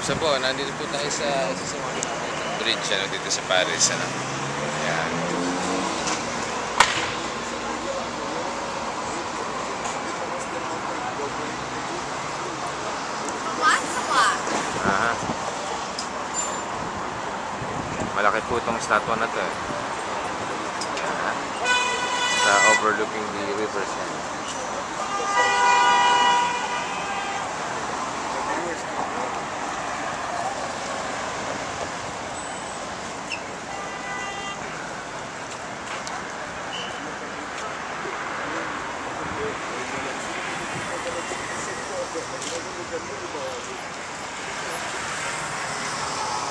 So po, nandito po tayo sa isa sa mga bridge dito sa Paris. Yan. Aha. Malaki po itong statwa na to eh. Yan. Sa overlooking the river Seine.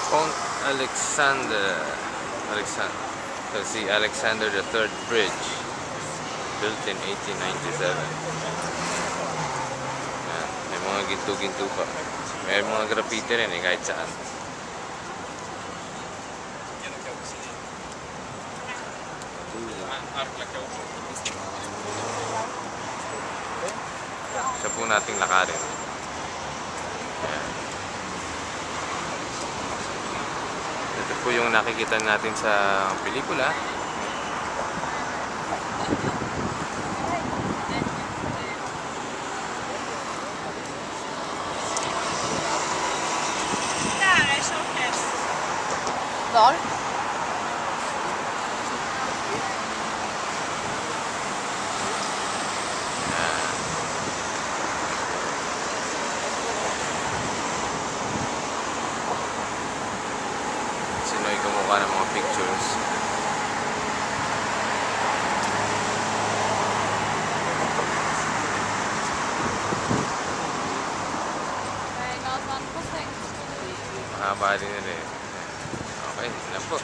Pont Alexander. Si Alexander III Bridge, built in 1897. Yan. May mga ginto-ginto pa. May mga graffiti rin eh, kahit saan. Siya po nating lakarin. Yan. Ito po yung nakikita natin sa pelikula. Var? Sinoy kumuha ng mga pictures. Mahaba din nila eh. Okay, yun lang po.